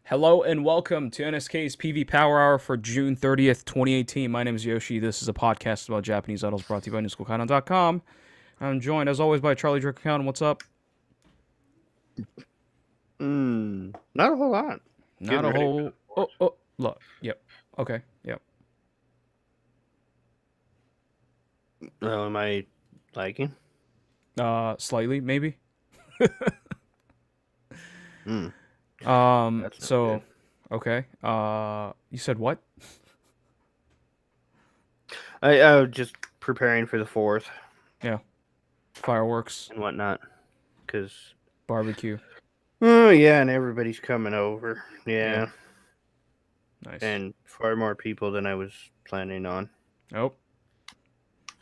Hello and welcome to NSK's PV Power Hour for June 30th, 2018. My name is Yoshi. This is a podcast about Japanese idols brought to you by Schook Kaidan.com. I'm joined, as always, by Charlie Drake Account. What's up? Not a whole lot. Not Getting a ready for the whole. fourth. Look. Yep. Okay. Yep. Oh, am I liking? Slightly, maybe. Hmm. That's not So, good. okay. You said what? I was just preparing for the fourth Yeah. Fireworks, and whatnot. Cause barbecue. oh yeah, and everybody's coming over. Yeah. Yeah, Nice. and far more people than I was planning on. Oh.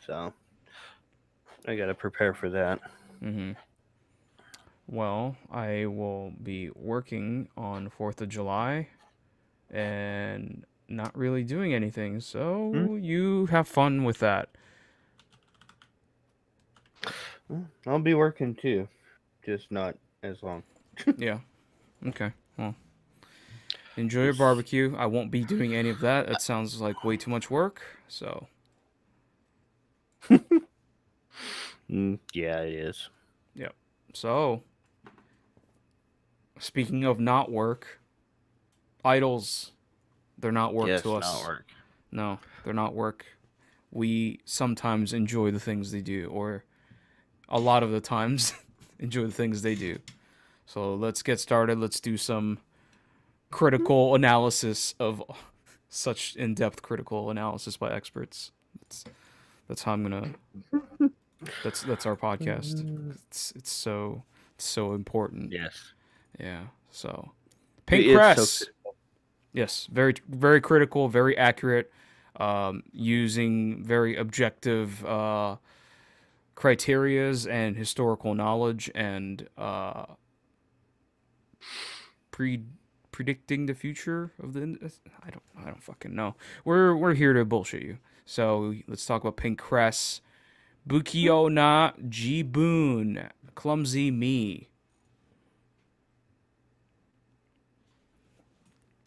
So I gotta prepare for that. Mm-hmm. Well, I will be working on 4th of July and not really doing anything. Hmm? So you have fun with that. I'll be working too, just not as long. Yeah. Okay. Well, enjoy your Just barbecue. I won't be doing any of that. That sounds like way too much work. So, yeah, it is. yeah. So, speaking of not work, idols, they're not work Yes, to not us. work. No, they're not work. We sometimes enjoy the things they do, or a lot of the times enjoy the things they do. So let's get started. Let's do some critical analysis of such in-depth critical analysis by experts. That's, that's how I'm gonna. That's our podcast. It's so important. Yes, Yeah. So, PINK it's so. CRES. Yes, very critical, very accurate, using very objective criterias and historical knowledge and pre predicting the future of the. I don't fucking know. We're here to bullshit you. So let's talk about PINK CRES. Bukio na Jibun. Clumsy me.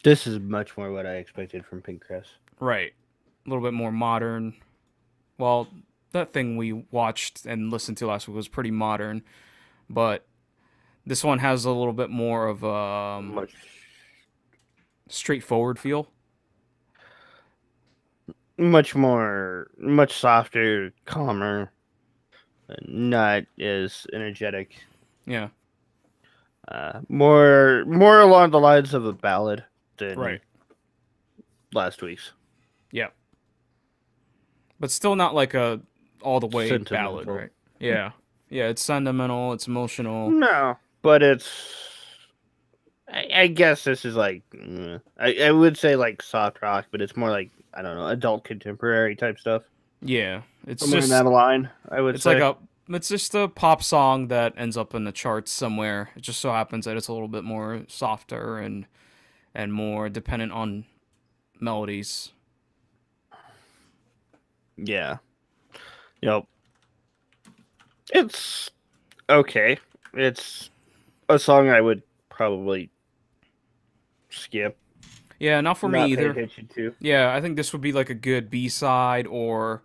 This is much more what I expected from Pink Crest. Right. A little bit more modern. Well, that thing we watched and listened to last week was pretty modern, but this one has a little bit more of a Much, straightforward feel. much more, much softer, calmer, not as energetic. Yeah. More along the lines of a ballad than Right. last week's. Yeah. But still not like a all the way ballad, Sentimental. right? Yeah. Yeah, it's sentimental, it's emotional. No, but it's. I guess this is like I would say like soft rock, but it's more like I don't know adult contemporary type stuff. Yeah. It's Somewhere in just that line, I would it's like say. a it's just a pop song that ends up in the charts somewhere. It just so happens that it's a little bit more softer and more dependent on melodies. Yeah. Yep. It's okay. It's a song I would probably skip, Yeah, not for me not pay either. attention to. Yeah, I think this would be like a good B-side or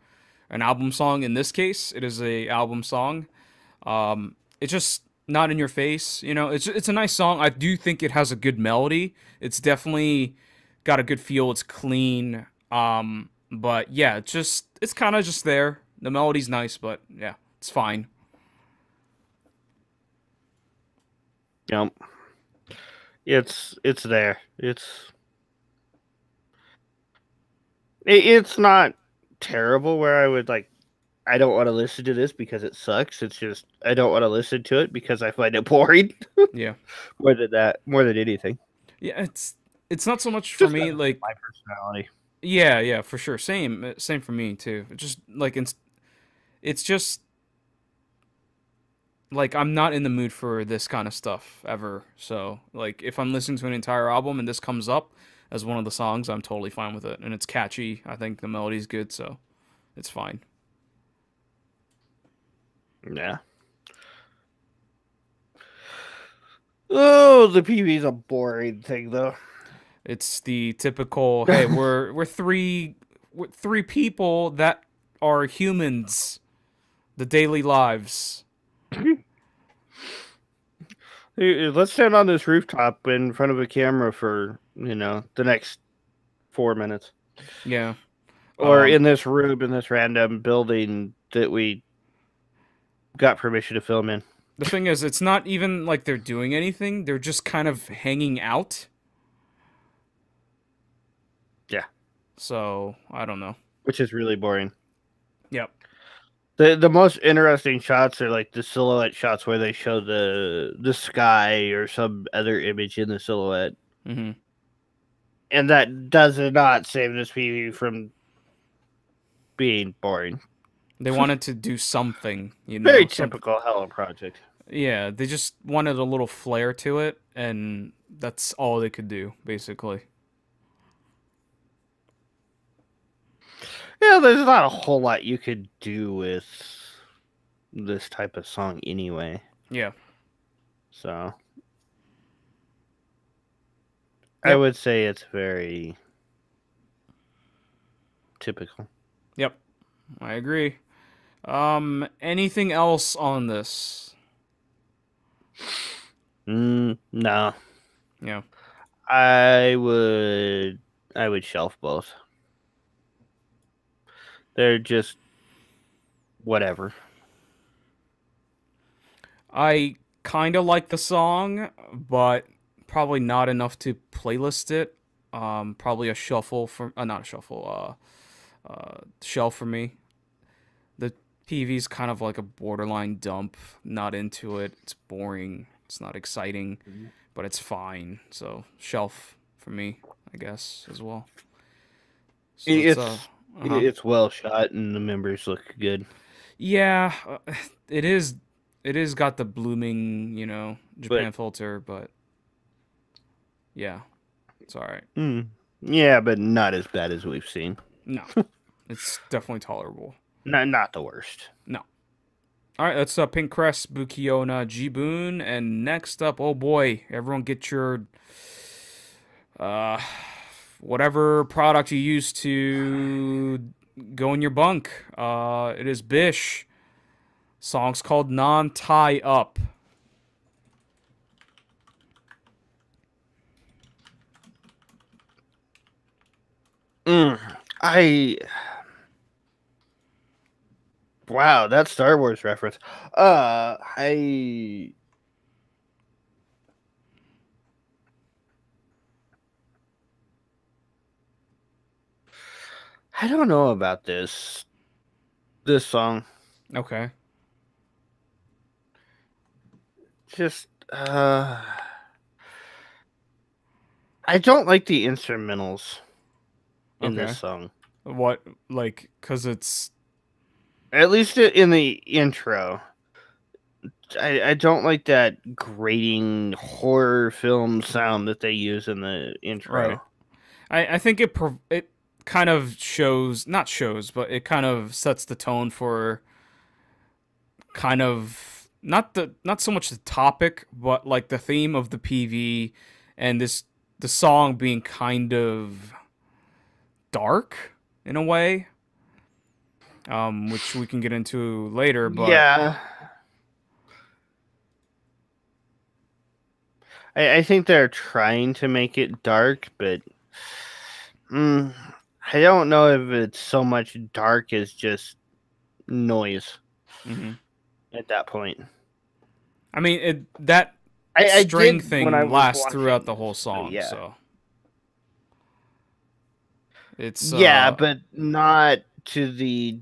an album song. In this case, it is a album song. It's just not in your face. It's a nice song. I do think it has a good melody. It's definitely got a good feel. It's clean. But yeah, it's kind of just there. The melody's nice, but yeah, it's fine. Yep. It's there. It's not terrible where I would like I don't want to listen to this because it sucks. It's just I don't want to listen to it because I find it boring Yeah, more than anything. yeah. It's not so much for Just me. kind of Like, my personality. yeah, for sure. Same for me too. It's just like it's just like I'm not in the mood for this kind of stuff ever. So like if I'm listening to an entire album and this comes up as one of the songs, I'm totally fine with it. And it's catchy. I think the melody's good, so it's fine. Yeah. Oh, the PV's a boring thing, though. It's the typical, hey, we're three people that are humans, the daily lives. Let's stand on this rooftop in front of a camera for, the next 4 minutes. Yeah. Or in this room, in this random building that we got permission to film in. The thing is, it's not even like they're doing anything. They're just kind of hanging out. Yeah. So, I don't know. Which is really boring. Yep. The most interesting shots are like the silhouette shots where they show the sky or some other image in the silhouette. Mm-hmm. And that does not save this PV from being boring. They wanted to do something, Very typical Hello Project. Yeah, they just wanted a little flair to it, and that's all they could do, basically. Yeah, there's not a whole lot you could do with this type of song anyway. Yeah. So Yep. I would say it's very typical. Yep. I agree. Anything else on this? No. Yeah. I would shelf both. They're just whatever. I kind of like the song, but probably not enough to playlist it. Probably a shuffle for not a shuffle. Shelf for me. The PV's kind of like a borderline dump. Not into it. It's boring. It's not exciting, but it's fine. So shelf for me, I guess, as well. So It's well shot and the members look good. Yeah, it is. It is got the blooming, Japan filter, but yeah, it's all right. Yeah, but not as bad as we've seen. No, it's definitely tolerable. Not the worst. No. All right, that's PINK CRES, Bukiona, Jibun, and next up, oh boy, everyone get your whatever product you use to go in your bunk. It is BiSH. Song's called Non Tie Up. Wow, that's Star Wars reference. I don't know about this song. Okay. Just I don't like the instrumentals in this song. What, like, cause it's at least in the intro. I don't like that grating horror film sound that they use in the intro. right. I think it kind of not shows, but it kind of sets the tone for kind of not so much the topic, but like the theme of the PV and the song being kind of dark in a way, which we can get into later. But yeah, I think they're trying to make it dark, but I don't know if it's so much dark as just noise at that point. I mean, that string thing lasts throughout the whole song. Yeah. So it's but not to the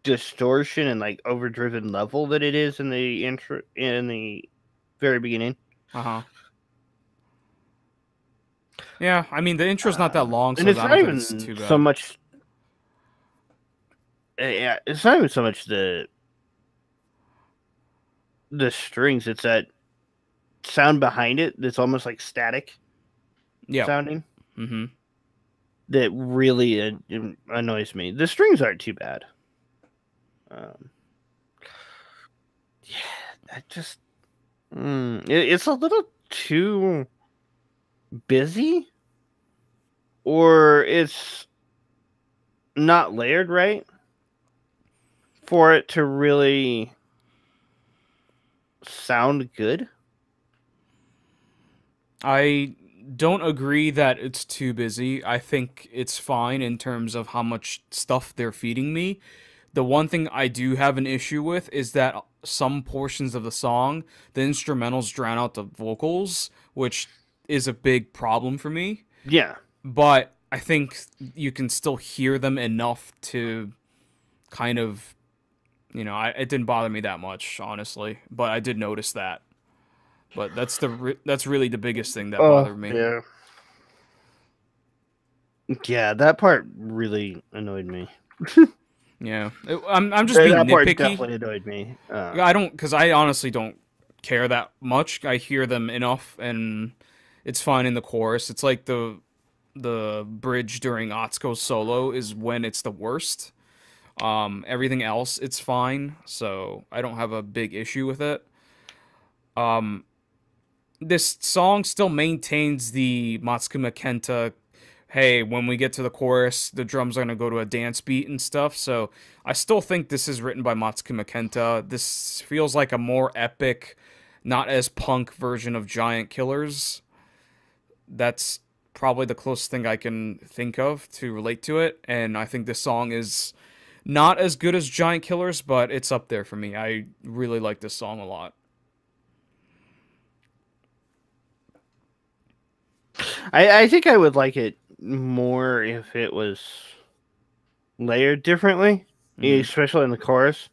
distortion and like overdriven level that it is in the intro in the very beginning. Yeah, I mean the intro's not that long, so and it's I not don't even think it's too bad. so much. Yeah, it's not even so much the strings; it's that sound behind it that's almost like static. Yeah. Sounding. That really annoys me. The strings aren't too bad. Yeah, I just it's a little too busy or it's not layered right for it to really sound good. I don't agree that it's too busy. I think it's fine in terms of how much stuff they're feeding me. The one thing I do have an issue with is that some portions of the song, the instrumentals drown out the vocals, which is a big problem for me. Yeah. But I think you can still hear them enough to kind of, it didn't bother me that much, honestly. But I did notice that. But that's really the biggest thing that Oh, bothered me. yeah. Yeah, that part really annoyed me. Yeah, I'm just being That part nitpicky. definitely annoyed me. I don't, because I honestly don't care that much. I hear them enough, and it's fine in the chorus. It's like the bridge during Atsuko's solo is when it's the worst. Everything else it's fine, so I don't have a big issue with it. Um, this song still maintains the Matsukuma Kenta, hey, when we get to the chorus, the drums are going to go to a dance beat and stuff. So I still think this is written by Matsukuma Kenta. This feels like a more epic, not as punk version of Giant Killers. That's probably the closest thing I can think of to relate to it. And I think this song is not as good as Giant Killers, but it's up there for me. I really like this song a lot. I think I would like it more if it was layered differently, especially in the chorus,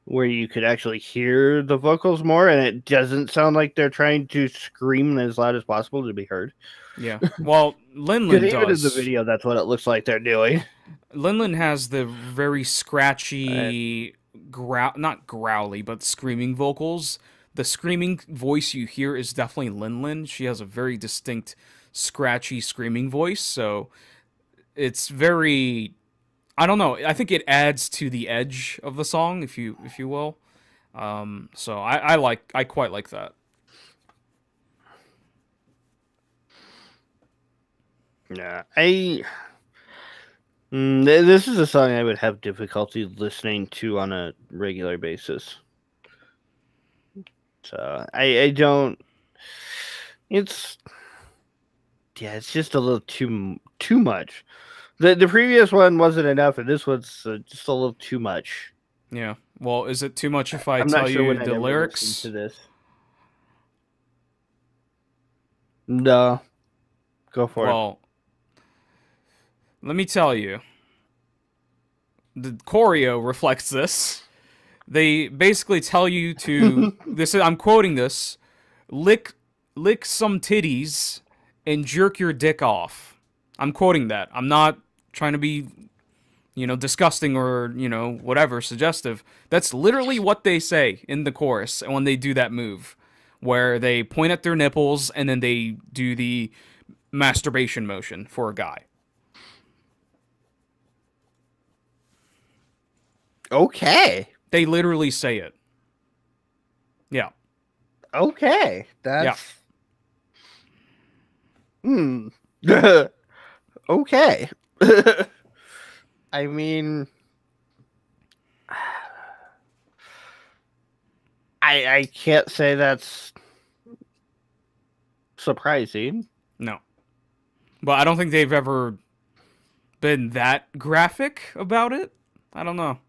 where you could actually hear the vocals more, and it doesn't sound like they're trying to scream as loud as possible to be heard. Yeah. Well, Because Linlin even in the does. video, that's what it looks like they're doing. Linlin has the very scratchy, not growly, but screaming vocals. The screaming voice you hear is definitely Linlin. She has a very distinct, scratchy screaming voice. So it's very, I don't know. I think it adds to the edge of the song, if you will. So I quite like that. Yeah, this is a song I would have difficulty listening to on a regular basis. So I don't. It's yeah, it's just a little too much. The previous one wasn't enough, and this one's just a little too much. Yeah. Well, is it too much if I I'm not tell sure you when I'd the ever listen to lyrics? this. No, go for it. Well, let me tell you. The choreo reflects this. They basically tell you to this. I'm quoting this: lick some titties and jerk your dick off. I'm quoting that. I'm not trying to be, disgusting or whatever suggestive. That's literally what they say in the chorus when they do that move, where they point at their nipples and then they do the masturbation motion for a guy. Okay. They literally say it. Yeah. Okay. Yeah. That's hmm. Okay. I mean, I can't say that's surprising. No. But I don't think they've ever been that graphic about it. I don't know.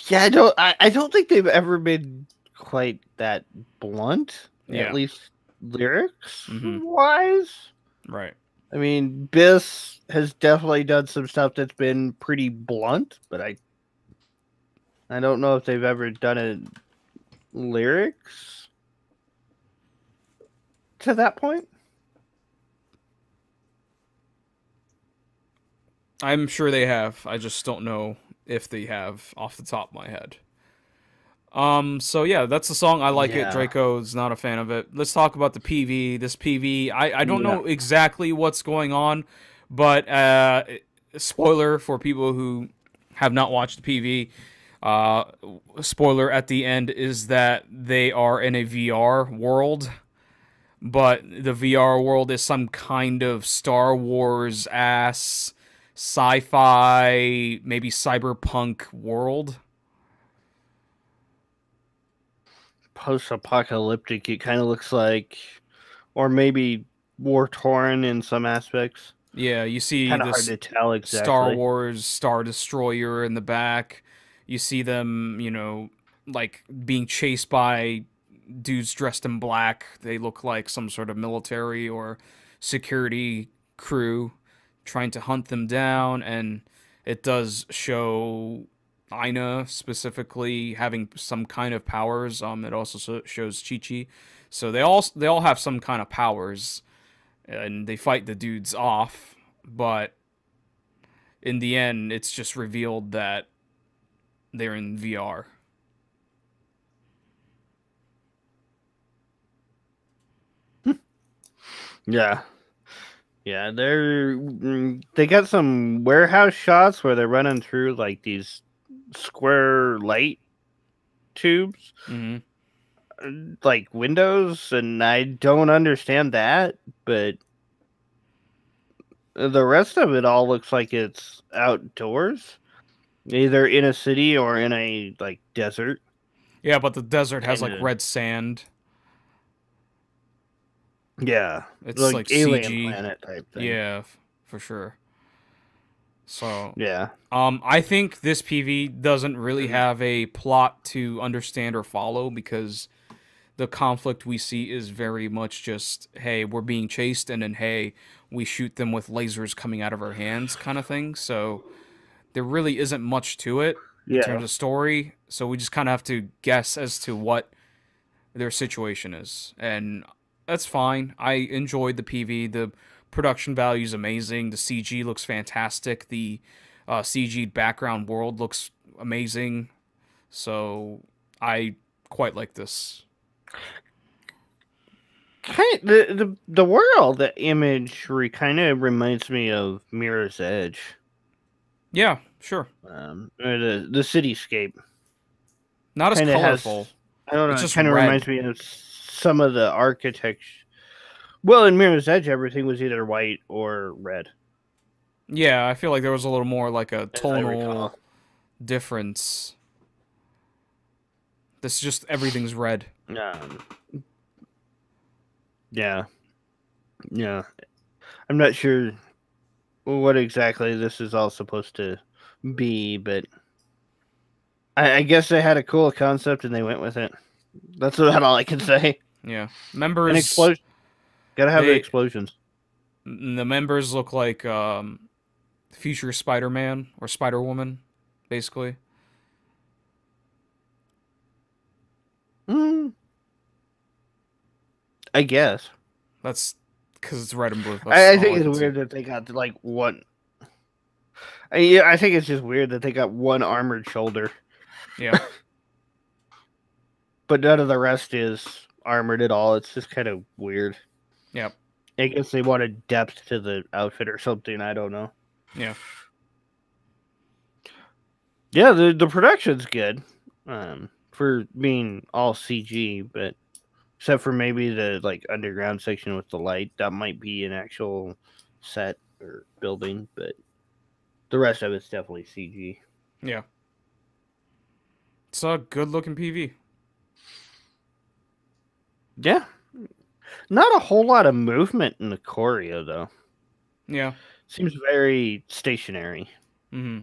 Yeah, I don't think they've ever been quite that blunt, at Yeah. least lyrics Mm-hmm. wise. Right. I mean, BiSH has definitely done some stuff that's been pretty blunt, but I don't know if they've ever done it lyrics to that point. I'm sure they have. I just don't know if they have off the top of my head. So yeah, that's the song. I like it. Yeah. Draco's not a fan of it. Let's talk about the PV. This PV, I don't Yeah. know exactly what's going on, but spoiler for people who have not watched the PV. Spoiler at the end is that they are in a VR world. but the VR world is some kind of Star Wars ass sci-fi, maybe cyberpunk world. Post-apocalyptic, it kind of looks like, or maybe war-torn in some aspects. Yeah, you see Kind of hard this to tell Star exactly. Wars Star Destroyer in the back. You see them, like being chased by dudes dressed in black. They look like some sort of military or security crew trying to hunt them down. And it does show Aina specifically having some kind of powers. It also shows Chi Chi. So they all have some kind of powers, and they fight the dudes off. But in the end, it's just revealed that they're in VR. Yeah. Yeah, they got some warehouse shots where they're running through like these square light tubes, Mm-hmm. like windows, and I don't understand that, but the rest of it all looks like it's outdoors, either in a city or in a like desert. Yeah, but the desert has And like red sand. yeah, It's like like alien CG. planet type thing. Yeah, for sure. So, Yeah. I think this PV doesn't really Mhm. have a plot to understand or follow because the conflict we see is very much just, hey, we're being chased, and then, hey, we shoot them with lasers coming out of our hands kind of thing. So, there really isn't much to it in terms Yeah. of story. So, we just kind of have to guess as to what their situation is. And that's fine. I enjoyed the PV. The production value is amazing. The CG looks fantastic. The CG background world looks amazing. So I quite like this. The world, the imagery kind of reminds me of Mirror's Edge. Yeah, sure. Or the cityscape Not as kind of colorful. has. I don't It's know. It just kind of reminds red. me of some of the architecture. Well, in Mirror's Edge, everything was either white or red, Yeah, I feel like there was a little more like a as I tonal recall. difference. This is just everything's red. Um, yeah, yeah. I'm not sure what exactly this is all supposed to be, but I guess they had a cool concept and they went with it. That's about all I can say. Yeah. An Members explosion. Gotta have the they explosions. the members look like future Spider-Man or Spider-Woman, basically. Mm, I guess. That's because it's red and blue. That's I all think I it's can see. weird that they got like one. Yeah, I think it's just weird that they got one armored shoulder, Yeah, but none of the rest is armored at all. It's just kind of weird. yeah, I guess they wanted depth to the outfit or something. I don't know. yeah. Yeah, the production's good, for being all CG, but except for maybe the like underground section with the light, that might be an actual set or building, but the rest of it's definitely CG. Yeah. It's a good-looking PV. Yeah, not a whole lot of movement in the choreo though. Yeah. Seems very stationary. Mm-hmm.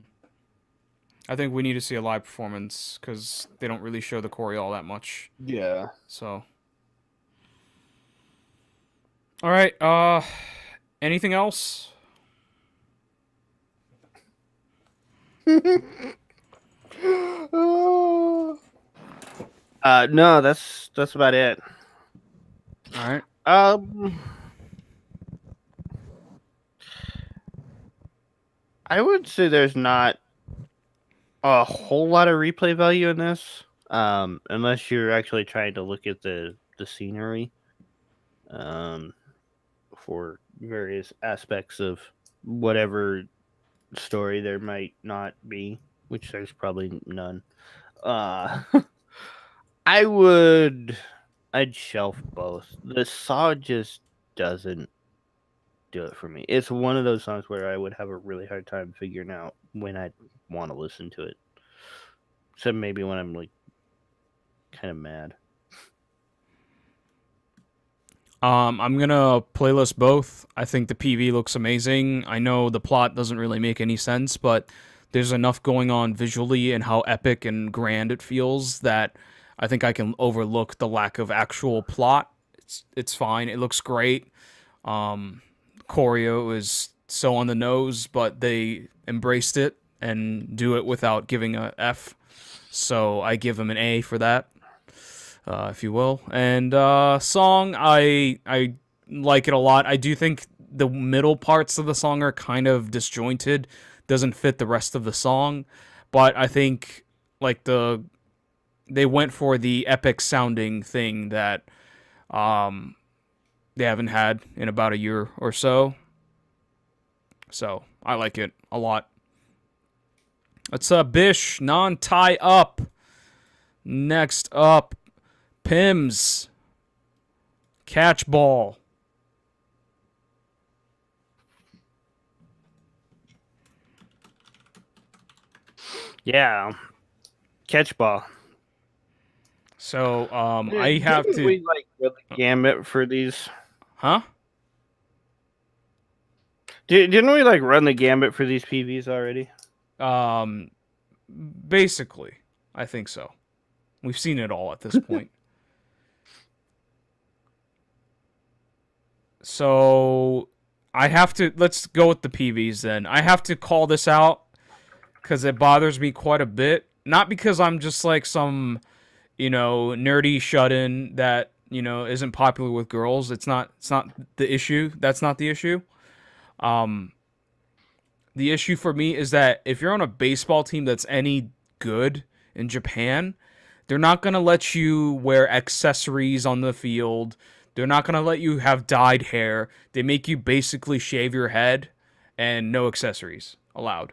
I think we need to see a live performance because they don't really show the choreo all that much. Yeah. So, all right. Anything else? No, that's about it. All right. Um, I would say there's not a whole lot of replay value in this, unless you're actually trying to look at the scenery, um, for various aspects of whatever story there might not be, which there's probably none. Uh, I would. I'd shelf both. The Saw just doesn't do it for me. It's one of those songs where I would have a really hard time figuring out when I'd want to listen to it. Except maybe when I'm like kind of mad. I'm gonna playlist both. I think the PV looks amazing. I know the plot doesn't really make any sense, but there's enough going on visually and how epic and grand it feels that I think I can overlook the lack of actual plot. It's fine. It looks great. Choreo is so on the nose, but they embraced it and do it without giving a F. So I give them an A for that, if you will. And song, I like it a lot. I do think the middle parts of the song are kind of disjointed, doesn't fit the rest of the song, but I think like they went for the epic sounding thing that they haven't had in about a year or so. So I like it a lot. It's BiSH non-tie up. Next up, Pimm's Catch Ball. Yeah, Catch Ball. So I have Didn't to. we like run the gambit for these? Huh? Didn't we like run the gambit for these PVs already? Um, basically, I think so. We've seen it all at this point. So I have to. Let's go with the PVs then. I have to call this out because it bothers me quite a bit. Not because I'm just like some, nerdy shut-in that isn't popular with girls. It's not. It's not the issue. That's not the issue. Um, the issue for me is that if you're on a baseball team that's any good in Japan, they're not gonna let you wear accessories on the field. They're not gonna let you have dyed hair. They make you basically shave your head and no accessories allowed.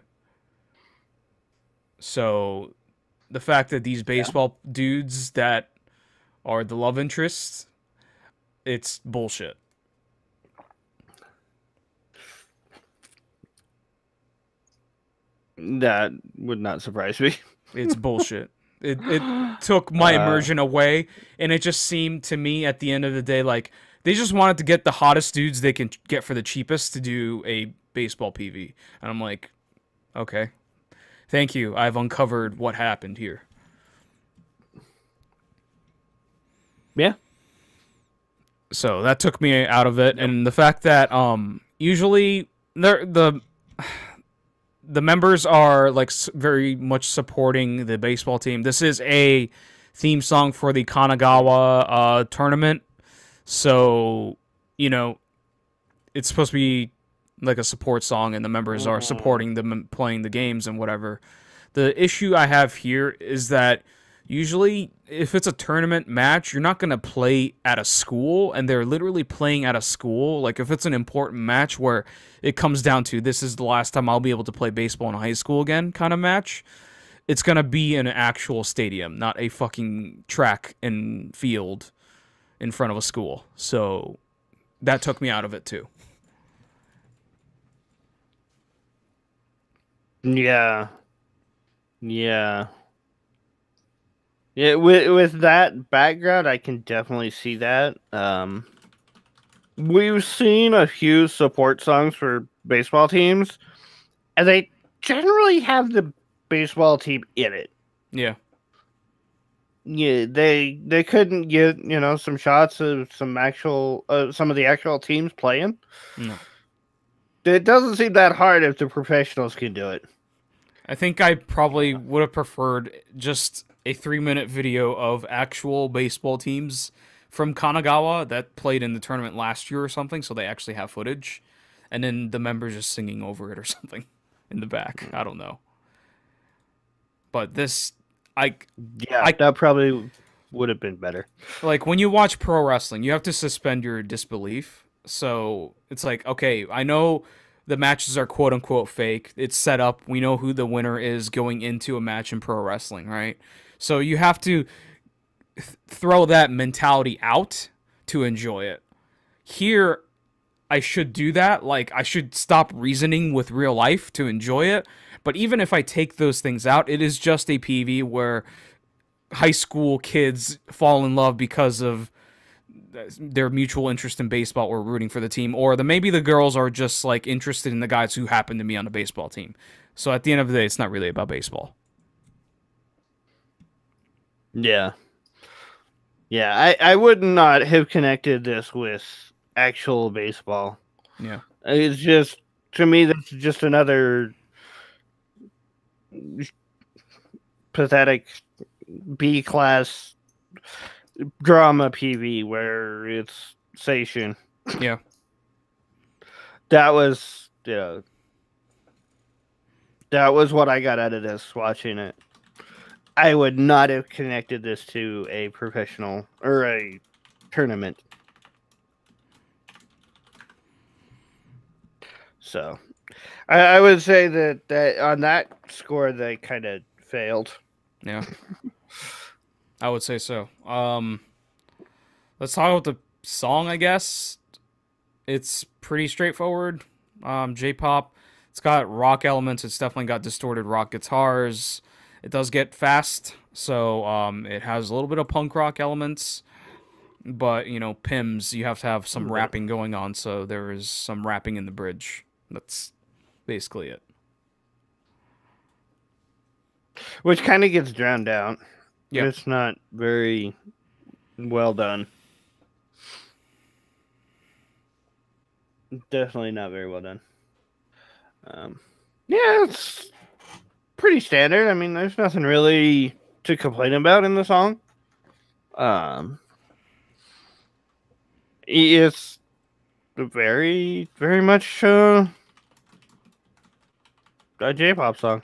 So the fact that these baseball dudes that are the love interests, it's bullshit. That would not surprise me. It's bullshit. It took my immersion away, and it just seemed to me at the end of the day like they just wanted to get the hottest dudes they can get for the cheapest to do a baseball PV. And I'm like, okay, thank you. I've uncovered what happened here. Yeah. So that took me out of it, and the fact that usually the members are like very much supporting the baseball team. This is a theme song for the Kanagawa tournament, so it's supposed to be like a support song, and the members are supporting them playing the games and whatever. The issue I have here is that usually if it's a tournament match, you're not going to play at a school, and they're literally playing at a school. Like if it's an important match where it comes down to this is the last time I'll be able to play baseball in high school again kind of match, it's going to be in an actual stadium, not a fucking track and field in front of a school. So that took me out of it too. Yeah. Yeah. Yeah, with that background, I can definitely see that. We've seen a few support songs for baseball teams, and they generally have the baseball team in it. Yeah. Yeah, they couldn't get some shots of some of the actual teams playing. No. It doesn't seem that hard if the professionals can do it. I think I probably would have preferred just a 3-minute video of actual baseball teams from Kanagawa that played in the tournament last year or something, so they actually have footage, and then the members just singing over it or something in the back. I don't know. But this, that probably would have been better. Like when you watch pro wrestling, you have to suspend your disbelief. So it's like, okay, I know the matches are quote unquote fake. It's set up. We know who the winner is going into a match in pro wrestling, right? So you have to throw that mentality out to enjoy it. Here, I should do that. Like, I should stop reasoning with real life to enjoy it. But even if I take those things out, it is just a PV where high school kids fall in love because of their mutual interest in baseball or rooting for the team, or maybe the girls are just like interested in the guys who happen to be on the baseball team. So at the end of the day, it's not really about baseball. Yeah. Yeah, I would not have connected this with actual baseball. Yeah. It's just, to me, that's just another pathetic B class drama PV where it's Seishun. Yeah. That was, that was what I got out of this watching it. I would not have connected this to a professional or a tournament. So I would say that on that score they kind of failed. Yeah. I would say so. Let's talk about the song, I guess. It's pretty straightforward. J-pop. It's got rock elements. It's definitely got distorted rock guitars. It does get fast, so it has a little bit of punk rock elements. But, Pimm's, you have to have some rapping going on, so there is some rapping in the bridge. That's basically it. Which kind of gets drowned out. Yep. It's not very well done. Definitely not very well done. Yeah, it's pretty standard. I mean, there's nothing really to complain about in the song. It's very, very much a J-pop song.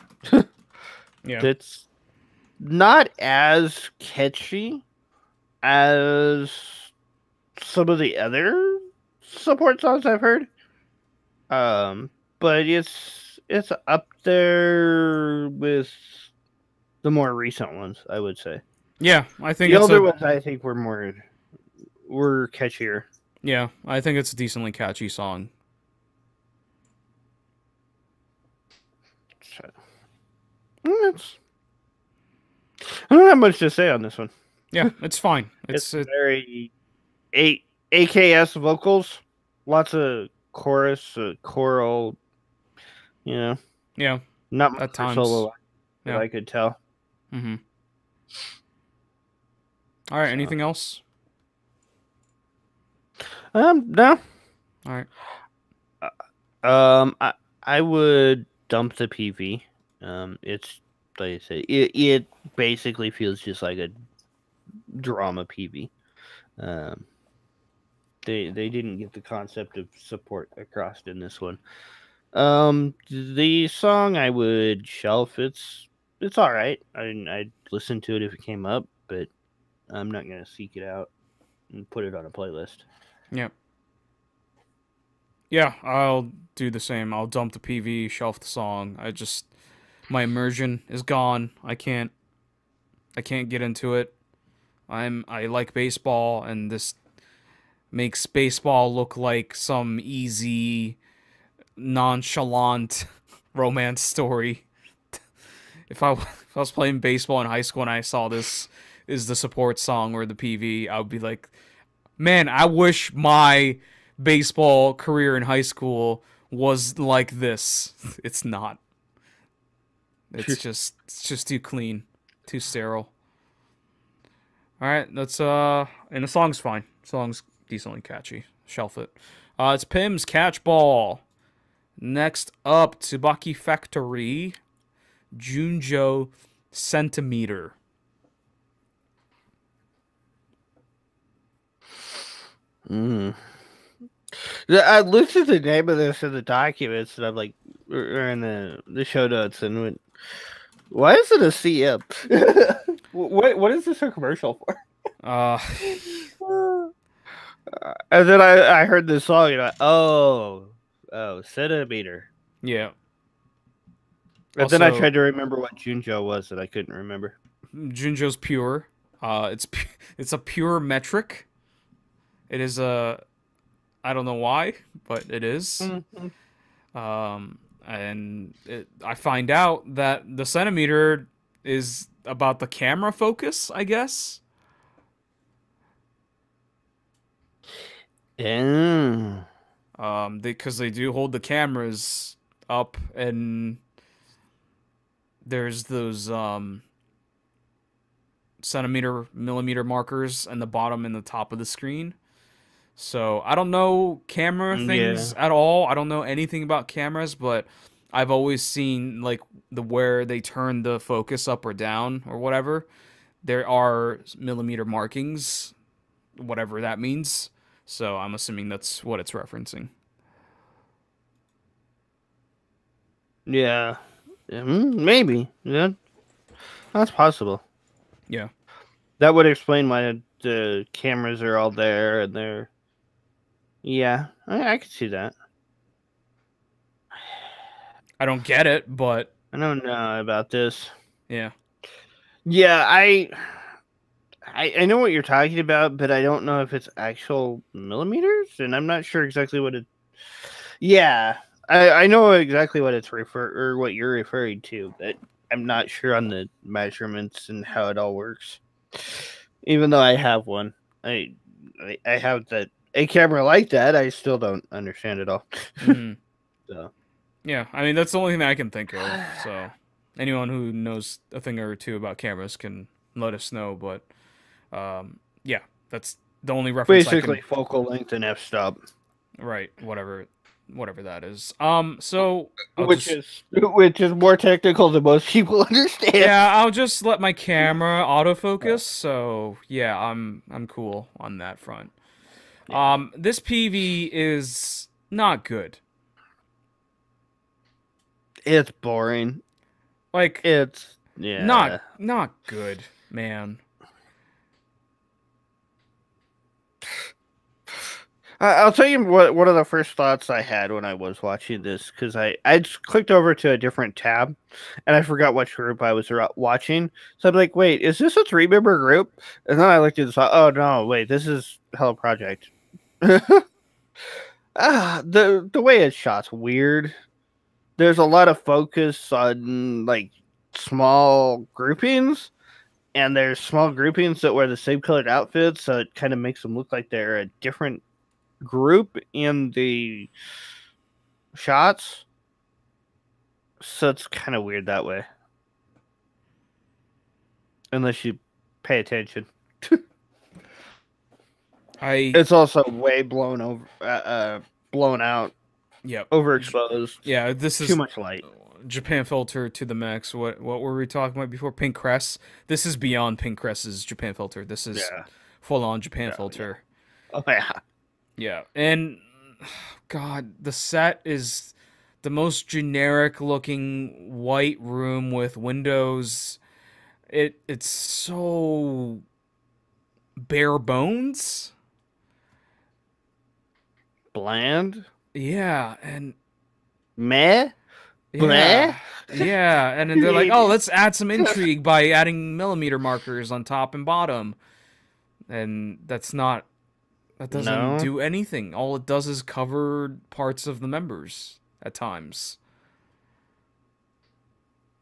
Yeah. It's not as catchy as some of the other support songs I've heard. But it's up there with the more recent ones, I would say. Yeah, I think The it's older ones I think were catchier. Yeah, I think it's a decently catchy song. So, I don't have much to say on this one. Yeah, it's fine. It's very AKS vocals, lots of chorus, choral, Yeah, not much at times. solo that I could tell. Mm-hmm. All right, anything else? No. All right. I would dump the PV. It's like I say, it basically feels just like a drama PV. They didn't get the concept of support across in this one. The song I would shelf. It's all right. I'd listen to it if it came up, but I'm not gonna seek it out and put it on a playlist. Yep. Yeah, I'll do the same. I'll dump the PV, shelf the song. My immersion is gone. I can't get into it. I like baseball, and this makes baseball look like some easy, nonchalant romance story. If I was playing baseball in high school and I saw this is the support song or the PV, I would be like, man, I wish my baseball career in high school was like this. It's not. It's just too clean, too sterile. All right, and the song's fine. The song's decently catchy. Shelf it. It's Pimm's Catch Ball. Next up, Tsubaki Factory, Junjo Centimeter. I looked at the name of this in the documents, and I'm like, or in the show notes, and went, why is it a CM? What is this a commercial for? And then I heard this song, and oh, centimeter. Yeah. And then I tried to remember what Junjo was, and I couldn't remember. Junjo's pure. It's a pure metric. It is a I don't know why, but it is. Mhm. I find out that the centimeter is about the camera focus, I guess. Yeah. Because they do hold the cameras up, and there's those centimeter millimeter markers in the bottom and the top of the screen. So I don't know camera things Yeah. at all. I don't know anything about cameras, but I've always seen like the where they turn the focus up or down or whatever. There are millimeter markings, whatever that means. So I'm assuming that's what it's referencing. Yeah. Maybe. Yeah, that's possible. Yeah. That would explain why the cameras are all there and they're. Yeah, I could see that. I don't get it, but I don't know about this. yeah. Yeah, I know what you're talking about, but I don't know if it's actual millimeters, and I'm not sure exactly what it. Yeah, I know exactly what it's or what you're referring to, but I'm not sure on the measurements and how it all works. Even though I have one, I I have that a camera like that. I still don't understand it all. Hmm. So Yeah, I mean that's the only thing I can think of. So anyone who knows a thing or two about cameras can let us know. But yeah, that's the only reference I basically, can. focal length and f stop, Right, whatever that is. So I'll which just is more technical than most people understand. yeah, I'll just let my camera autofocus. So yeah, I'm cool on that front. Yeah, This PV is not good. it's boring. Like It's not yeah. not good, man. I'll tell you what one of the first thoughts I had when I was watching this because I just clicked over to a different tab and I forgot which group I was watching. So I'm like, wait, is this a 3 member group? And then I looked at this. Oh no, wait, this is Hello Project. The way it's shot's weird. There's a lot of focus on like small groupings, and there's small groupings that wear the same colored outfits, so it kind of makes them look like they're a different group in the shots. So it's kind of weird that way, unless you pay attention. I It's also way blown over, blown out, Yep. overexposed, Yeah, this too is much light. Japan filter to the max. What were we talking about before? PINK CRES. This is beyond PINK CRES's Japan filter. This is Yeah, full on Japan yeah, yeah. filter. Oh yeah, Yeah. And God, the set is the most generic looking white room with windows. It's so bare bones. bland, Yeah, and meh, bleh. yeah. Yeah, and then they're like, "Oh, let's add some intrigue by adding millimeter markers on top and bottom." And that doesn't No, do anything. All it does is cover parts of the members at times.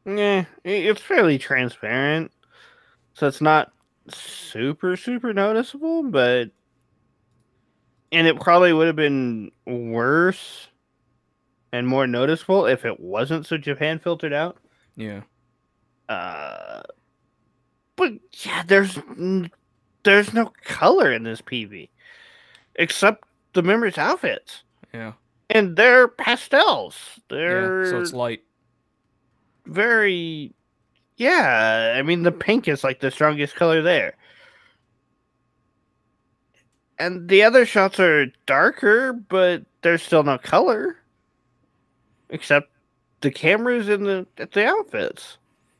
yeah, it's fairly transparent, so it's not super noticeable, but and it probably would have been worse and more noticeable if it wasn't so Japan filtered out. Yeah. Uh, but yeah, there's no color in this PV except the members' outfits, Yeah. and they're pastels. Yeah. So it's They're light. very yeah. I mean, the pink is like the strongest color there, and the other shots are darker, but there's still no color except the cameras and the outfits.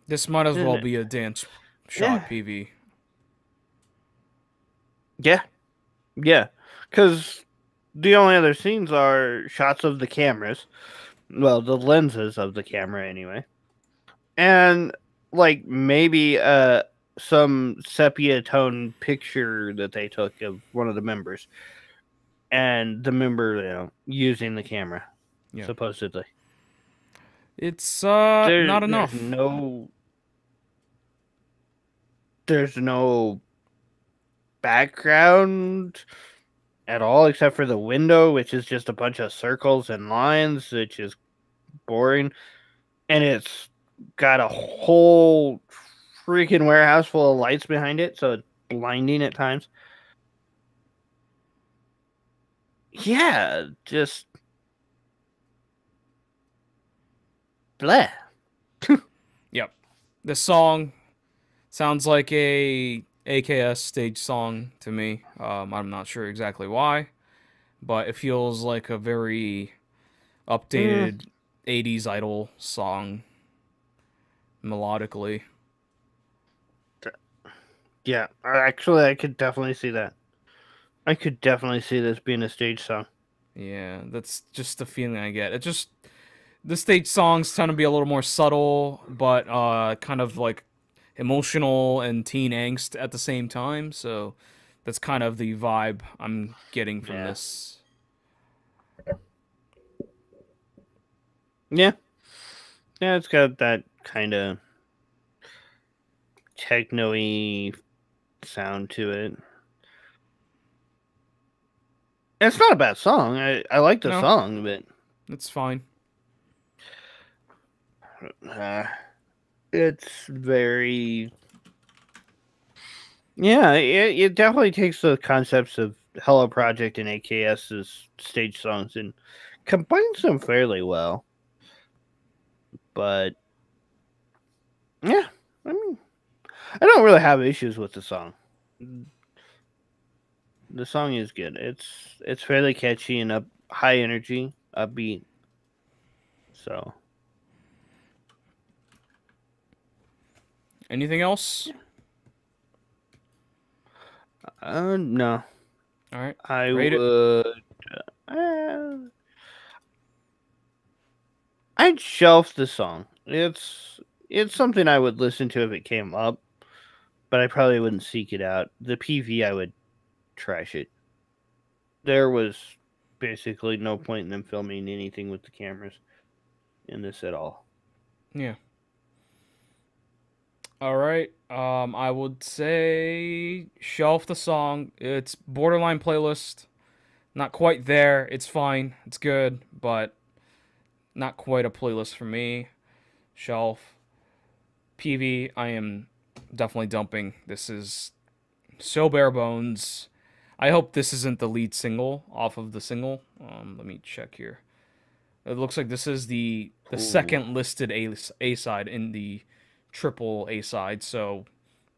This might as And well be a dance yeah, shot PV. yeah, yeah. Because the only other scenes are shots of the cameras. Well, the lenses of the camera, anyway. And, like, maybe some sepia tone picture that they took of one of the members, and the member, using the camera, Yeah. supposedly. It's There, not there's enough. no, there's no background at all except for the window, which is just a bunch of circles and lines, which is boring. And it's got a whole freaking warehouse full of lights behind it, so it's blinding at times. Yeah, just bleh. Yep. This song sounds like a AKS stage song to me. I'm not sure exactly why, but it feels like a very Mm, updated 80s idol song melodically. yeah, actually, I could definitely see that. I could definitely see this being a stage song. Yeah, that's just the feeling I get. It just the stage songs tend to be a little more subtle, but kind of like emotional and teen angst at the same time. So that's kind of the vibe I'm getting from Yeah. this. Yeah. Yeah, it's got that kind of techno-y sound to it. It's not a bad song. I like the No, song, but it's fine. uh, it's very, yeah. It definitely takes the concepts of Hello Project and AKS's stage songs and combines them fairly well. But yeah, I mean, I don't really have issues with the song. The song is good. It's fairly catchy and high energy, upbeat. So Anything else? no, All right, I rate it. would. Uh, I'd shelf the song. It's something I would listen to if it came up, but I probably wouldn't seek it out. The PV, I would trash it. There was basically no point in them filming anything with the cameras in this at all. Yeah. All right. I would say shelf the song. It's borderline playlist. Not quite there. It's fine. It's good, but not quite a playlist for me. Shelf. PV. I am definitely dumping. This is so bare bones. I hope this isn't the lead single off of the single. Let me check here. It looks like this is the Ooh, second listed A side in the triple A side. So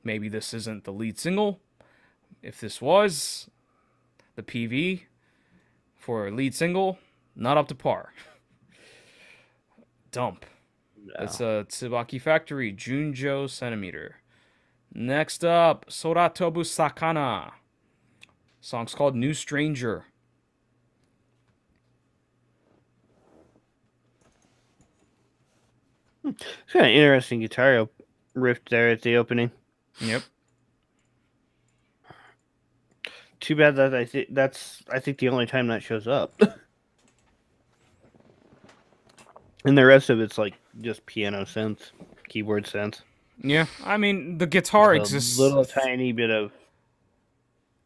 maybe this isn't the lead single. If this was the PV for a lead single, not up to par. Dump. That's no. a Tsubaki Factory Junjo Centimeter. Next up, Sora Tobu Sakana. Song's called New Stranger. It's kind of interesting guitar riff there at the opening. Yep. Too bad that I think the only time that shows up. And the rest of it's like just piano synth, keyboard synth, Yeah, I mean the guitar with a exists. little tiny bit of.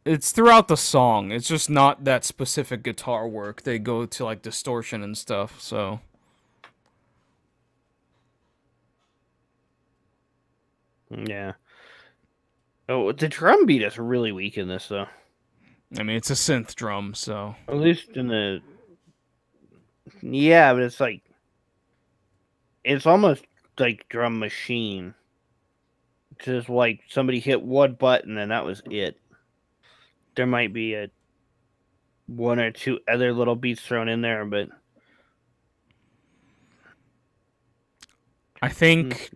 It's throughout the song. It's just not that specific guitar work. They go to like distortion and stuff. So Yeah. Oh, the drum beat is really weak in this though. I mean it's a synth drum. So At least in the, yeah, but it's like it's almost like drum machine. Just like somebody hit one button and that was it. There might be a one or two other little beats thrown in there, but I think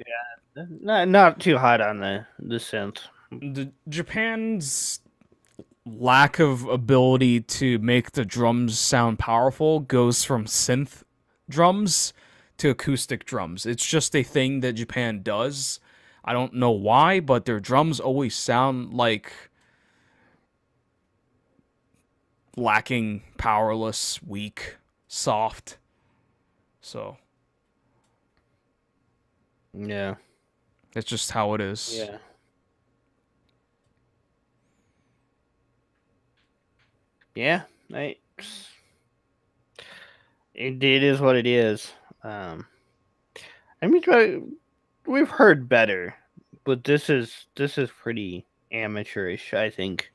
yeah, not too hot on the synth. the Japan's lack of ability to make the drums sound powerful goes from synth drums to acoustic drums. It's just a thing that Japan does. I don't know why, but their drums always sound like lacking, powerless, weak, soft. So Yeah. it's just how it is. Yeah. Yeah. I. It is what it is. Um, I mean, we've heard better, but this is pretty amateurish, I think,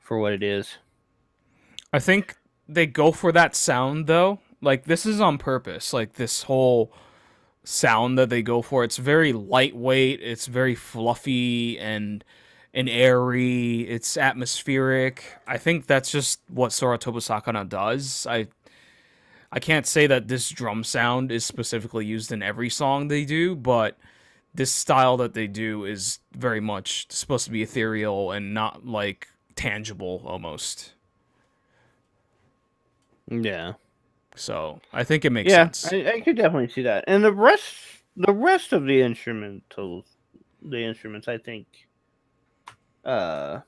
for what it is. I think they go for that sound though. Like this is on purpose. Like this whole sound that they go for, it's very lightweight, it's very fluffy and airy, it's atmospheric. I think that's just what Soratoba Sakana does. I can't say that this drum sound is specifically used in every song they do, but this style that they do is very much supposed to be ethereal and not like tangible almost. Yeah. So I think it makes Yeah, sense. I could definitely see that. And the rest of the instruments, I think, uh,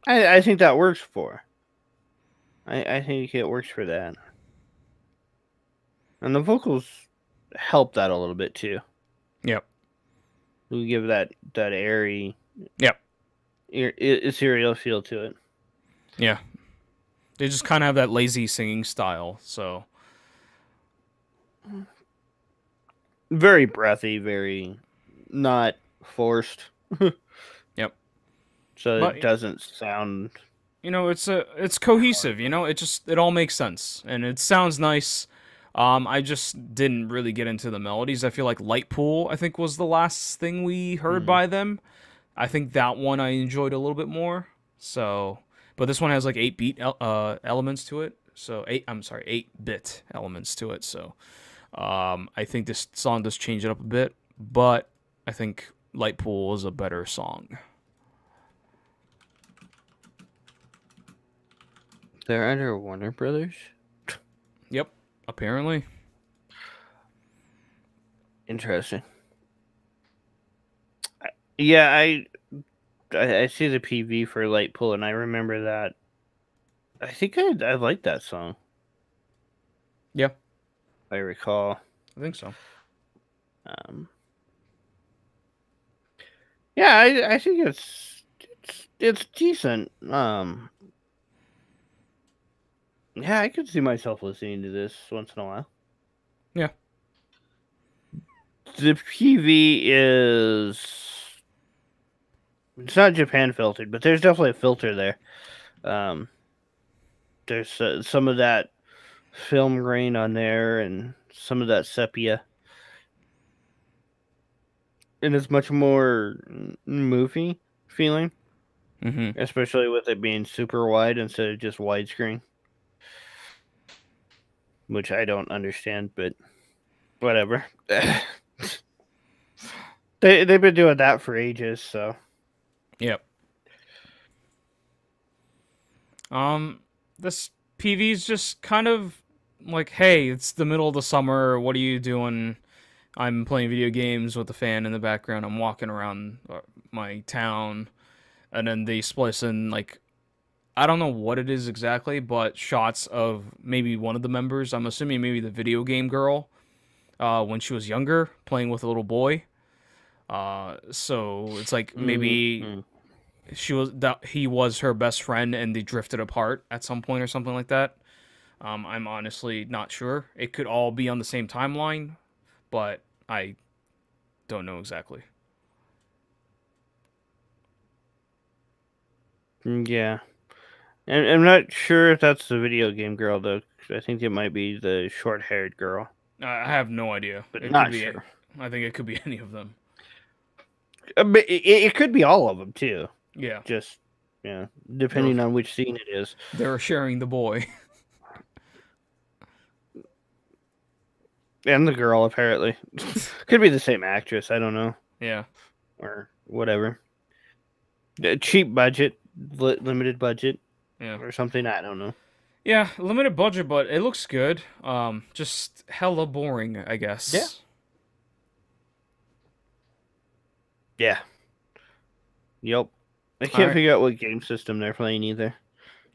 I think that works for. I think it works for that, and the vocals help that a little bit too. Yep. We give that airy, Yep. ethereal feel to it. Yeah. They just kind of have that lazy singing style. So Very breathy, very not forced, yep. so But it doesn't sound it's cohesive. forced. It all makes sense and it sounds nice. I just didn't really get into the melodies. I feel like Light Pool, I think, was the last thing we heard Mm. by them. I think that one I enjoyed a little bit more. So, but this one has like 8 beat elements to it. So I'm sorry, 8-bit elements to it. So, I think this song does change it up a bit, but I think Light Pool is a better song. They're under Warner Brothers. Yep, apparently. Interesting. Yeah, I see the PV for Light Pool, and I remember that. I think I like that song. Yeah, I recall. I think so. Um, yeah, I think it's decent. Yeah, I could see myself listening to this once in a while. Yeah. The PV is it's not Japan filtered, but there's definitely a filter there. Um, there's some of that film grain on there, and some of that sepia, and it's much more movie feeling, Mm-hmm. especially with it being super wide instead of just widescreen, which I don't understand, but whatever. They've been doing that for ages, so Yep. This PV's just kind of like, hey, it's the middle of the summer. What are you doing? I'm playing video games with the fan in the background. I'm walking around my town, and then they splice in like I don't know what it is exactly, but shots of maybe one of the members. I'm assuming maybe the video game girl, when she was younger, playing with a little boy. So it's like maybe mm-hmm. he was her best friend, and they drifted apart at some point or something like that. I'm honestly not sure. It could all be on the same timeline, but I don't know exactly. Yeah. And I'm not sure if that's the video game girl though. 'Cause I think it might be the short-haired girl, I have no idea. but It could not be. sure. I think it could be any of them. But it could be all of them too. Yeah, Just they're depending on which scene it is. they're sharing the boy. And the girl apparently could be the same actress. I don't know, Yeah, or whatever. Cheap budget, limited budget, yeah, or something. I don't know. yeah. Limited budget, but it looks good. Just hella boring, I Yeah. guess. Yeah. Yep. I All can't right. figure out what game system they're playing either.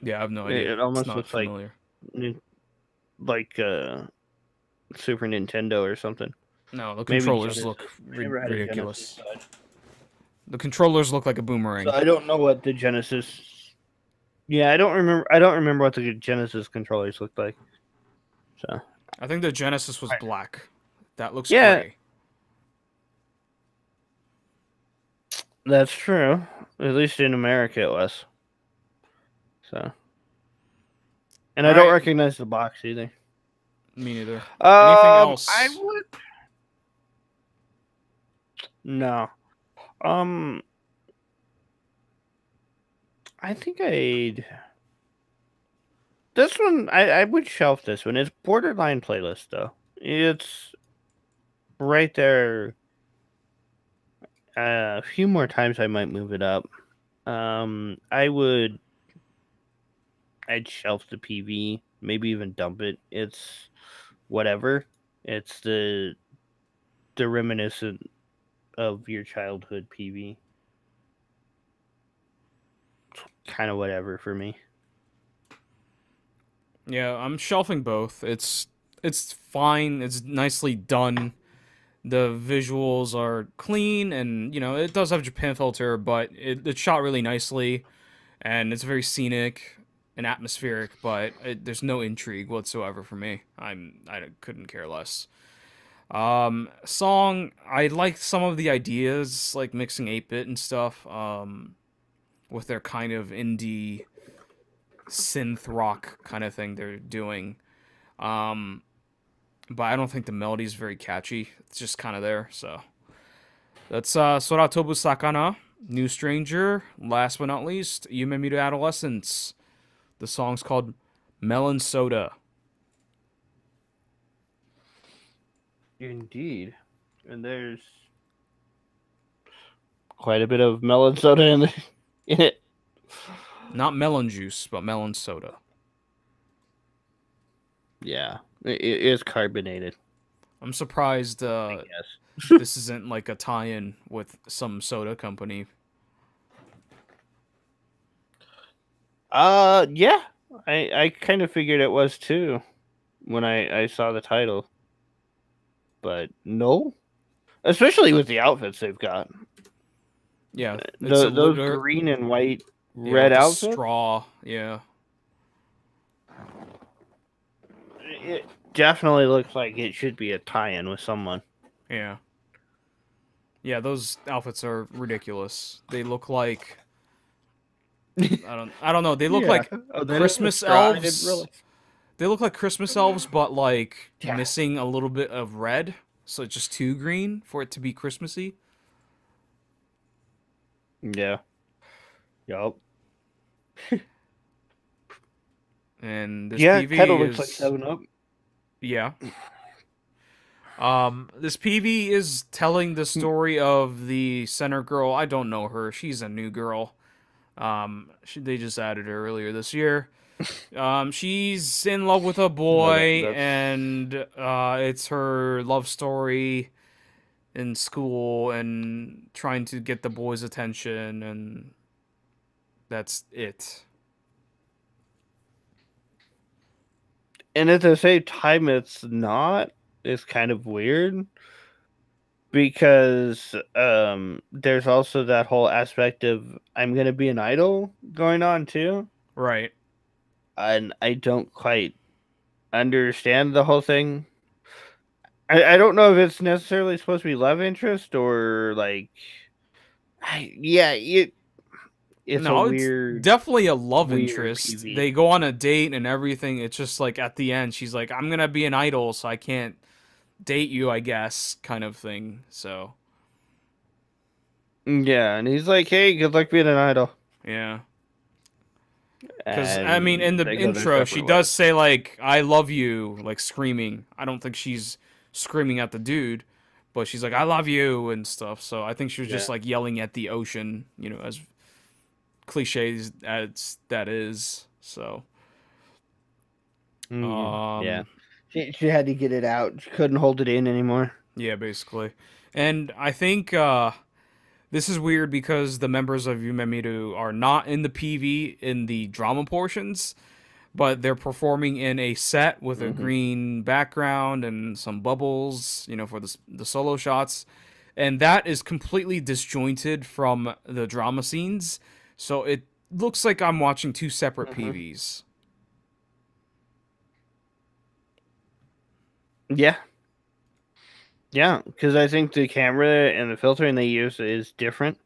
Yeah, I have no idea. It It's almost not looks like familiar. like Super Nintendo or something. No, the Maybe controllers look Genesis. I never had a Genesis, ridiculous. The controllers look like a so boomerang. I don't know what the Genesis. Yeah, I don't remember. I don't remember what the Genesis controllers looked like. So I think the Genesis was black. That looks yeah, gray. that's true. At least in America, it was. So, and All I don't right. recognize the box either. Me neither. Anything I else? would no. Um, I think I'd this one. I would shelf this one. It's borderline playlist though. It's right there. A few more times I might move it up. I would. I'd shelf the PV. Maybe even dump it. It's whatever. It's the reminiscent of your childhood PV. Kind of whatever for me. Yeah, I'm shelving both. It's fine. It's nicely done. The visuals are clean, and it does have Japan filter, but it's shot really nicely, and it's very scenic and atmospheric. But there's no intrigue whatsoever for me. I couldn't care less. Song, I like some of the ideas, like mixing 8-bit and stuff. With their kind of indie synth rock kind of thing they're doing. Um, but I don't think the melody is very catchy. It's just kind of there. So that's Sora Tobu Sakana, New Stranger. Last but not least, Yumemiru Adolescence. The song's called Melon Soda. Indeed. And there's quite a bit of melon soda in it. Not melon juice, but melon soda. Yeah. It is carbonated, I'm surprised I guess. this isn't like a tie-in with some soda company. Yeah. I kind of figured it was too when I saw the title. But no. Especially with the outfits they've got. Yeah, it's a Those liter green and white yeah, red with the outfits. straw. Yeah. It definitely looks like it should be a tie-in with someone. Yeah. Yeah, those outfits are ridiculous. They look like I don't know. They look Yeah. like Oh, that is a Christmas straw. I didn't elves. realize. They look like Christmas elves, but like Yeah. missing a little bit of red, so it's just too green for it to be Christmassy. Yeah. Yup. And this Yeah, kind of PV looks like is 7 Up. yeah. This PV is telling the story of the center girl. I don't know her. She's a new girl. They just added her earlier this year. She's in love with a No, boy, that's and it's her love story in school and trying to get the boy's attention, and that's it. and at the same time, it's not. It's kind of weird because there's also that whole aspect of I'm gonna be an idol going on too, Right. and I don't quite understand the whole thing. I don't know if it's necessarily supposed to be love interest or like, yeah, it's a No, it's weird definitely a love weird interest. PV. They go on a date and everything. It's just like at the end, she's like, "I'm gonna be an idol, so I can't date you, I guess," kind of thing. So Yeah, and he's like, "Hey, good luck being an idol." yeah. Because, I mean, in And the they go their intro, she separate does ways. say, like, I love you, like, screaming. I don't think she's screaming at the dude, but she's like, I love you, and stuff. So I think she was just, Yeah. like, yelling at the ocean, as cliches as that is. So, Yeah. um, She had to get it out. She couldn't hold it in anymore. yeah, basically. And I think, This is weird because the members of Yumemiru are not in the PV in the drama portions, but they're performing in a set with a Hmm. green background and some bubbles, for the solo shots, and that is completely disjointed from the drama scenes. So it looks like I'm watching two separate Hmm. PVs. Yeah, yeah, because I think the camera and the filtering they use is different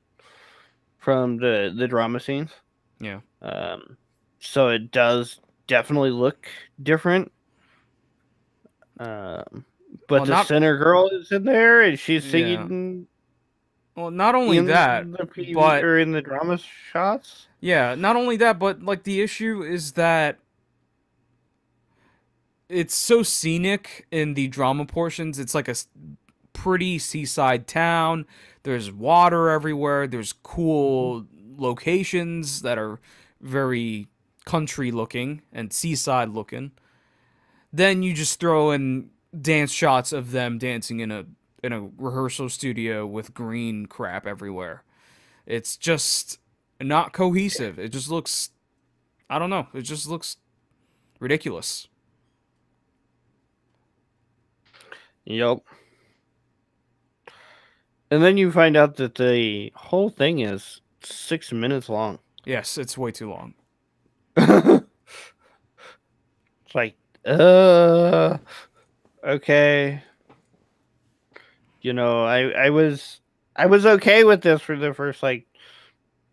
from the drama scenes. Yeah. Um, so it does definitely look different. Um, but Well, the not center girl is in there and she's yeah. singing Well, not only that, in the PV but or in the drama shots. yeah, not only that, but like the issue is that it's so scenic in the drama portions. It's like a pretty seaside town. There's water everywhere. There's Mhm. cool locations that are very country looking and seaside looking. Then you just throw in dance shots of them dancing in a rehearsal studio with green crap everywhere. It's just not cohesive. It just looks, I don't know. It just looks ridiculous. Yep. And then you find out that the whole thing is 6 minutes long. Yes, it's way too long. It's like, uh, okay. I was okay with this for the first like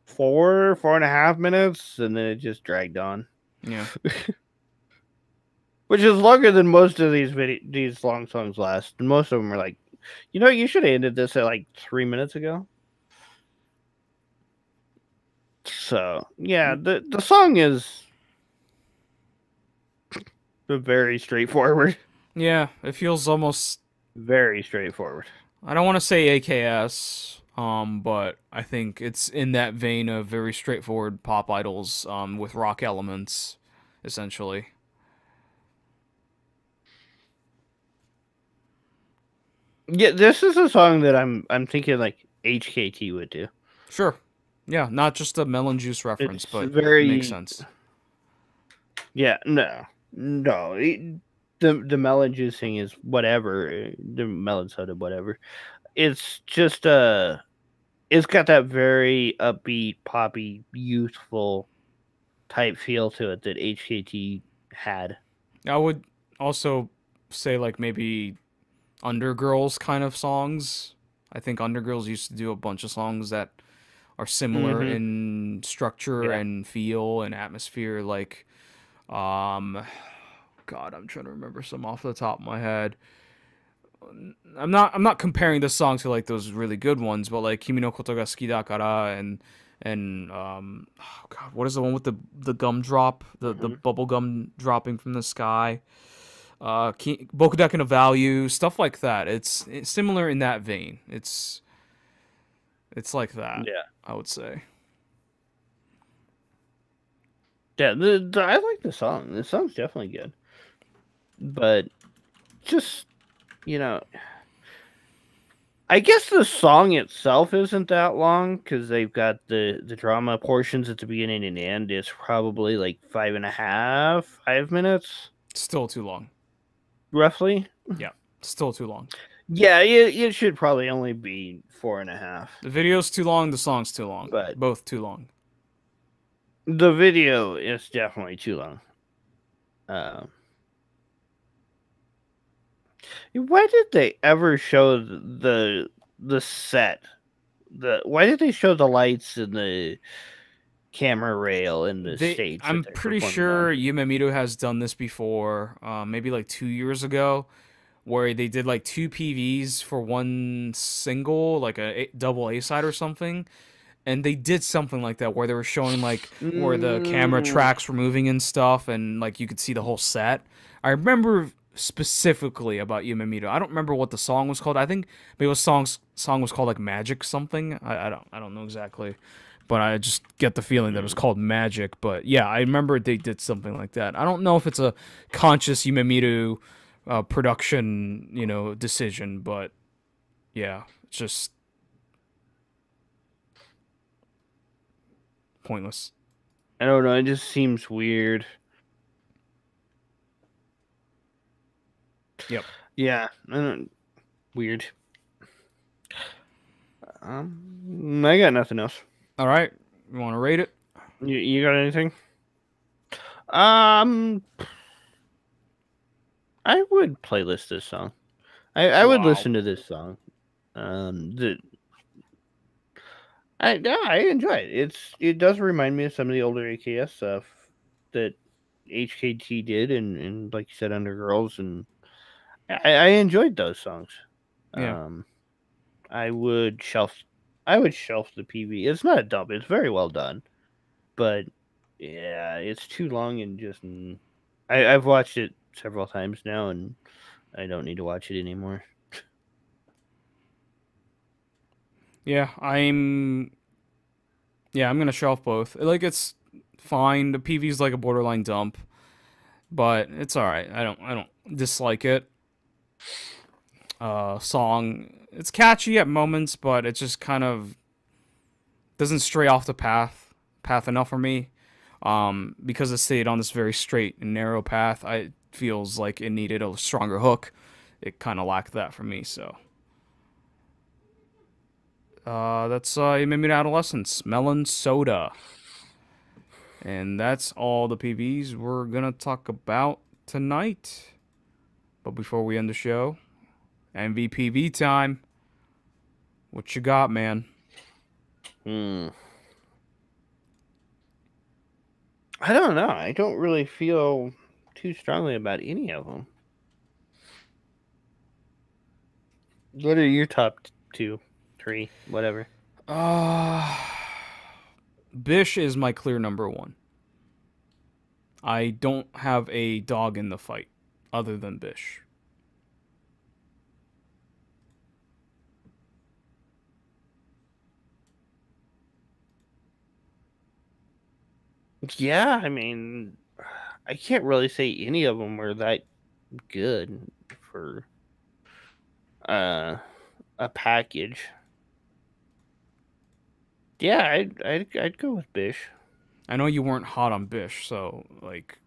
4.5 minutes, and then it just dragged on, Yeah. which is longer than most of these long songs last. And most of them are like, you should have ended this at like 3 minutes ago. So yeah, the song is very straightforward. Yeah, it feels almost, Very straightforward. I don't want to say AKS, but I think it's in that vein of very straightforward pop idols, with rock elements, essentially. Yeah, this is a song that I'm thinking like HKT would do. Sure. Yeah, not just a melon juice reference, It's but it makes very sense. yeah, no. The melon juicing is whatever. The melon soda, whatever. It's just it's got that very upbeat, poppy, youthful type feel to it that HKT had. I would also say like maybe Undergirls kind of songs. I think Undergirls used to do a bunch of songs that are similar Mm-hmm. in structure Yeah. and feel and atmosphere. Like, um, God, I'm trying to remember some off the top of my head. I'm not comparing this song to like those really good ones, but like Kimi no Koto ga Suki Dakara and oh God, what is the one with the gum drop, the Mm-hmm. bubble gum dropping from the sky? Boku Deku no Value, stuff like that. It's similar in that vein. It's like that, Yeah. I would say. Yeah. I like the song. The song's definitely good, but just you know, I guess the song itself isn't that long because they've got the drama portions at the beginning and end. It's probably like 5.5 minutes, Still too long. roughly. Yeah, still too long. Yeah, it should probably only be 4.5. The video's too long. The song's too long. But Both too long. the video is definitely too long. Um, why did they ever show the set? Why did they show the lights and the camera rail and the stage that I'm they're pretty performing on? sure Yumemiru has done this before, maybe like 2 years ago, where they did like two PVs for one single, like double A side or something, and they did something like that where they were showing like where the camera Mm, tracks were moving and stuff, and like you could see the whole set. I remember specifically about Yumemiru. I don't remember what the song was called. I think maybe it was song was called like Magic something. I don't know exactly, but I just get the feeling that it was mm. called Magic. But yeah, I remember they did something like that. I don't know if it's a conscious Yumemiru production, decision, but yeah, it's just pointless. I don't know. It just seems weird. Yep. Yeah, weird. I got nothing else. All right. You want to rate it? You got anything? Um, I would playlist this song. I would Wow. listen to this song. The I enjoy it. It does remind me of some of the older AKS stuff that HKT did, and like you said, Under Girls, and I enjoyed those songs. Yeah. Um, I would shelf I would shelf the PV. It's not a dub. It's very well done, but yeah, it's too long and just. I've watched it several times now, and I don't need to watch it anymore. Yeah. I'm gonna shelf both. Like it's fine. The PV's like a borderline dump, but it's all right. I don't dislike it. Song. It's catchy at moments, but it just kind of doesn't stray off the path enough for me. Because it stayed on this very straight and narrow path, I feels like it needed a stronger hook. It kind of lacked that for me. So that's Yumemiru Adolescence, Melon Soda, and that's all the PVs we're gonna talk about tonight. But before we end the show, MVPV time. What you got, man? Hmm. I don't know. I don't really feel too strongly about any of them. What are your top two, three, whatever? Uh, BiSH is my clear number one. I don't have a dog in the fight other than BiSH. Yeah, I mean, I can't really say any of them were that good for uh, a package. Yeah, I'd go with BiSH. I know you weren't hot on BiSH, so like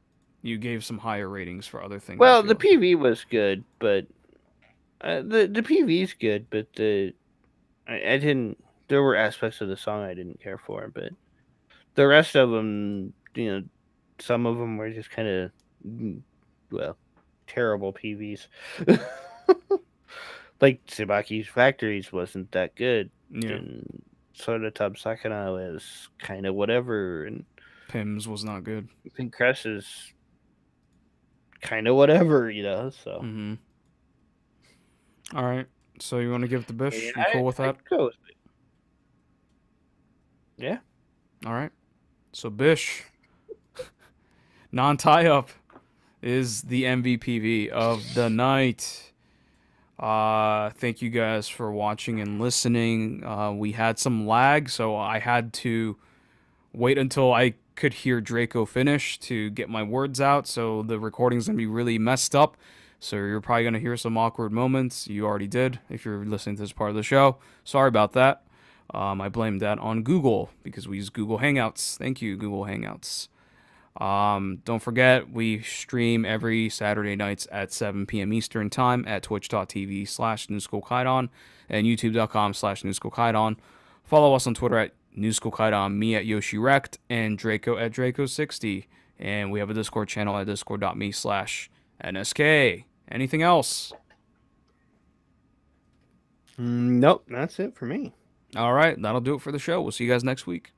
you gave some higher ratings for other things. I Well, the feel. PV was good, but the PV's good, but I didn't. There were aspects of the song I didn't care for, but the rest of them, some of them were just kind of, well, terrible PVs. Like Tsubaki's Factories wasn't that good, Yeah, and Soda Tub Sakana was kind of whatever, and Pimm's was not good. PINK CRES is kind of whatever. So Mm-hmm. All right. So you want to give it to yeah, BiSH? You cool with I'd that? go with it. Yeah. All right. So BiSH non-tie up is the MVPV of the night. Thank you guys for watching and listening. We had some lag, so I had to wait until I could hear Draco finish to get my words out. So the recording's gonna be really messed up. So you're probably gonna hear some awkward moments. You already did if you're listening to this part of the show. Sorry about that. I blame that on Google because we use Google Hangouts. Thank you, Google Hangouts. Don't forget, we stream every Saturday nights at 7 p.m. Eastern Time at twitch.tv/Schook Kaidan and youtube.com/Schook Kaidan. Follow us on Twitter at Schook Kaidan, me at YoshiRect, and Draco at Draco60. And we have a Discord channel at discord.me/NSK. Anything else? Nope, that's it for me. All right, that'll do it for the show. We'll see you guys next week.